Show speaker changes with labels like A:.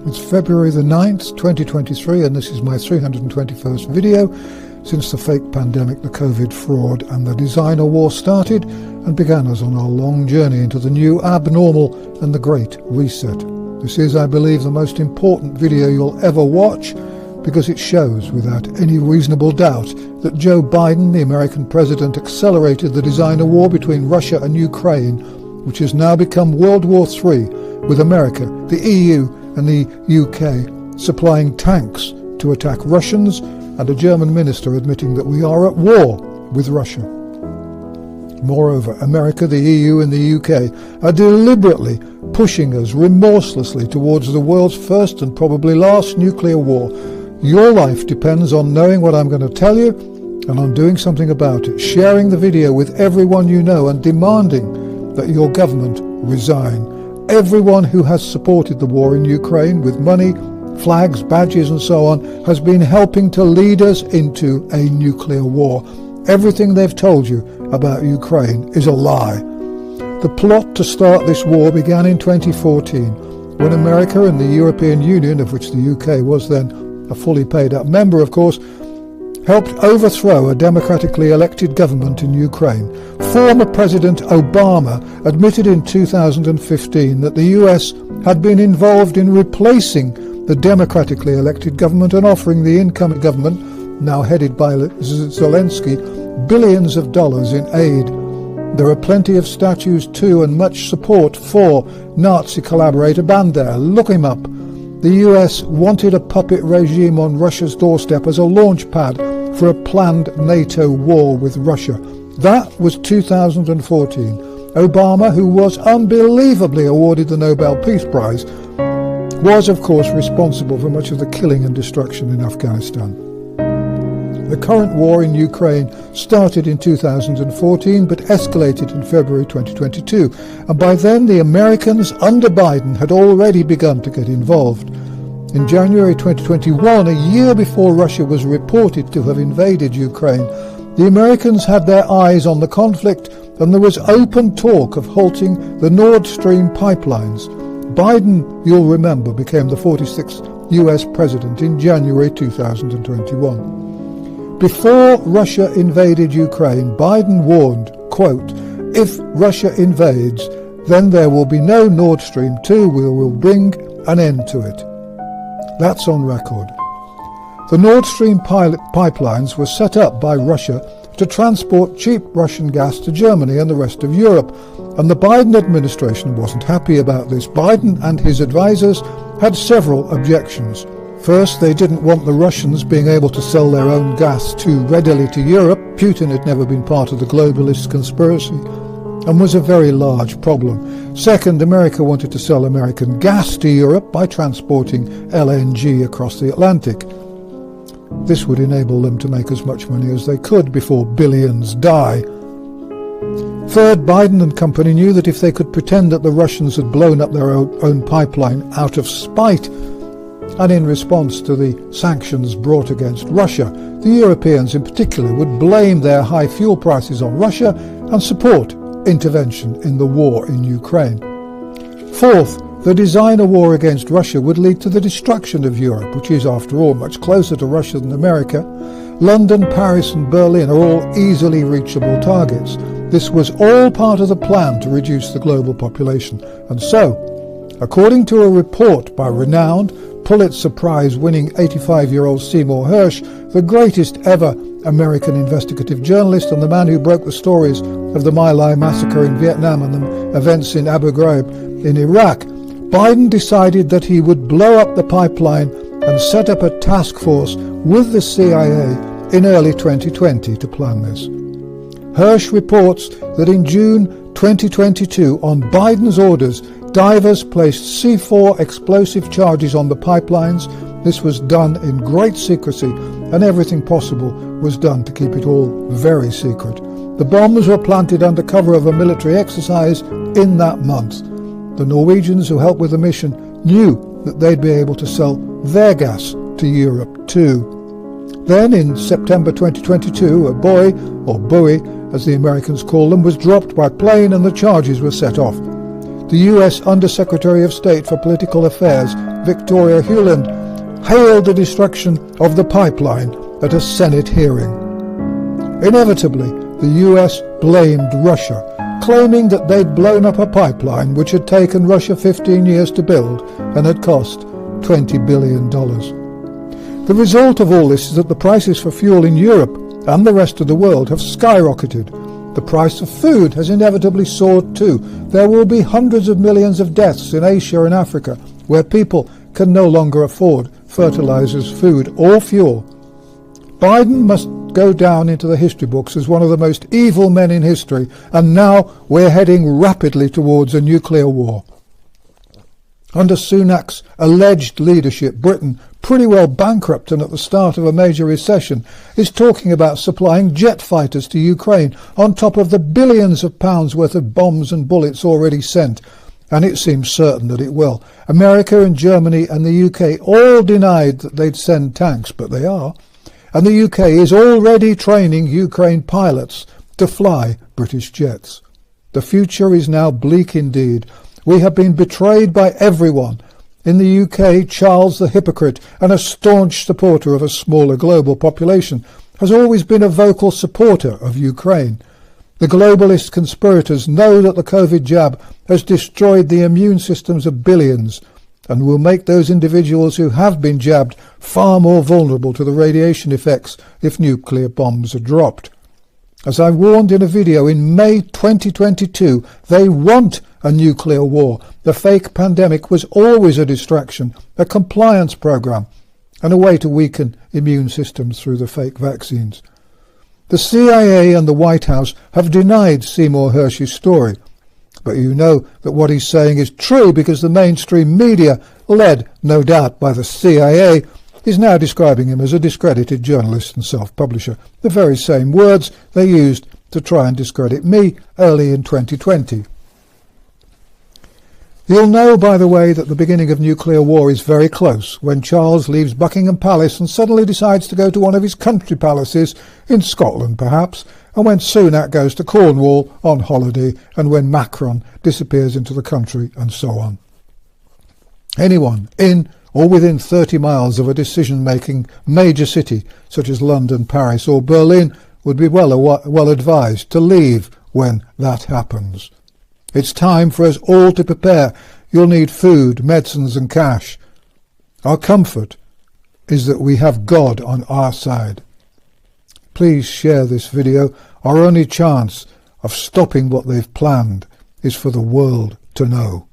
A: It's February the 9th, 2023, and this is my 321st video since the fake pandemic, the COVID fraud, and the designer war started and began us on our long journey into the new abnormal and the Great Reset. This is, I believe, the most important video you'll ever watch because it shows without any reasonable doubt that Joe Biden, the American president, accelerated the designer war between Russia and Ukraine, which has now become World War III, with America, the EU and the UK supplying tanks to attack Russians, and a German minister admitting that we are at war with Russia. Moreover, America, the EU and the UK are deliberately pushing us remorselessly towards the world's first and probably last nuclear war. Your life depends on knowing what I'm going to tell you and on doing something about it, sharing the video with everyone you know and demanding that your government resign. Everyone who has supported the war in Ukraine with money, flags, badges and so on has been helping to lead us into a nuclear war. Everything they've told you about Ukraine is a lie. The plot to start this war began in 2014 when America and the European Union, of which the UK was then a fully paid up member of course, helped overthrow a democratically elected government in Ukraine. Former President Obama admitted in 2015 that the US had been involved in replacing the democratically elected government and offering the incoming government, now headed by Zelensky, billions of dollars in aid. There are plenty of statues to and much support for Nazi collaborator Bandera. Look him up. The US wanted a puppet regime on Russia's doorstep as a launch pad for a planned NATO war with Russia. That was 2014. Obama, who was unbelievably awarded the Nobel Peace Prize, was of course responsible for much of the killing and destruction in Afghanistan. The current war in Ukraine started in 2014 but escalated in February 2022, and by then the Americans under Biden had already begun to get involved. In January 2021, a year before Russia was reported to have invaded Ukraine, the Americans had their eyes on the conflict and there was open talk of halting the Nord Stream pipelines. Biden, you'll remember, became the 46th US president in January 2021. Before Russia invaded Ukraine, Biden warned, quote, "If Russia invades, then there will be no Nord Stream 2, we will bring an end to it." That's on record. The Nord Stream pipelines were set up by Russia to transport cheap Russian gas to Germany and the rest of Europe, and the Biden administration wasn't happy about this. Biden and his advisors had several objections. First, they didn't want the Russians being able to sell their own gas too readily to Europe. Putin had never been part of the globalist conspiracy and was a very large problem. Second, America wanted to sell American gas to Europe by transporting LNG across the Atlantic. This would enable them to make as much money as they could before billions die. Third, Biden and company knew that if they could pretend that the Russians had blown up their own pipeline out of spite and in response to the sanctions brought against Russia, the Europeans in particular would blame their high fuel prices on Russia and support intervention in the war in Ukraine. Fourth, the designer war against Russia would lead to the destruction of Europe, which is, after all, much closer to Russia than America. London, Paris and Berlin are all easily reachable targets. This was all part of the plan to reduce the global population. And so, according to a report by renowned Pulitzer Prize-winning 85-year-old Seymour Hersh, the greatest ever American investigative journalist and the man who broke the stories of the My Lai massacre in Vietnam and the events in Abu Ghraib in Iraq, Biden decided that he would blow up the pipeline and set up a task force with the CIA in early 2020 to plan this. Hersh reports that in June 2022, on Biden's orders, divers placed C4 explosive charges on the pipelines. This was done in great secrecy, and everything possible was done to keep it all very secret. The bombs were planted under cover of a military exercise in that month. The Norwegians who helped with the mission knew that they'd be able to sell their gas to Europe too. Then in September 2022, a buoy, or buoy as the Americans call them, was dropped by plane and the charges were set off. The the US Undersecretary of State for Political Affairs, Victoria Hewland, hailed the destruction of the pipeline at a Senate hearing. Inevitably, the US blamed Russia, claiming that they'd blown up a pipeline which had taken Russia 15 years to build and had cost $20 billion. The result of all this is that the prices for fuel in Europe and the rest of the world have skyrocketed. The price of food has inevitably soared too. There will be hundreds of millions of deaths in Asia and Africa, where people can no longer afford fertilizers, food or fuel. Biden must go down into the history books as one of the most evil men in history, and now we're heading rapidly towards a nuclear war. Under Sunak's alleged leadership, Britain, pretty well bankrupt and at the start of a major recession, is talking about supplying jet fighters to Ukraine on top of the billions of pounds worth of bombs and bullets already sent. And it seems certain that it will. America and Germany and the UK all denied that they'd send tanks, but they are. And the UK is already training Ukraine pilots to fly British jets. The future is now bleak indeed. We have been betrayed by everyone. In the UK, Charles the hypocrite and a staunch supporter of a smaller global population has always been a vocal supporter of Ukraine. The globalist conspirators know that the COVID jab has destroyed the immune systems of billions and will make those individuals who have been jabbed far more vulnerable to the radiation effects if nuclear bombs are dropped. As I warned in a video in May 2022, they want a nuclear war. The fake pandemic was always a distraction, a compliance program, and a way to weaken immune systems through the fake vaccines. The CIA and the White House have denied Seymour Hersh's story, but you know that what he's saying is true because the mainstream media, led no doubt by the CIA, is now describing him as a discredited journalist and self-publisher, the very same words they used to try and discredit me early in 2020. You'll know, by the way, that the beginning of nuclear war is very close when Charles leaves Buckingham Palace and suddenly decides to go to one of his country palaces, in Scotland perhaps, and when Sunak goes to Cornwall on holiday, and when Macron disappears into the country, and so on. Anyone in or within 30 miles of a decision-making major city such as London, Paris or Berlin would be well advised to leave when that happens. It's time for us all to prepare. You'll need food, medicines and cash. Our comfort is that we have God on our side. Please share this video. Our only chance of stopping what they've planned is for the world to know.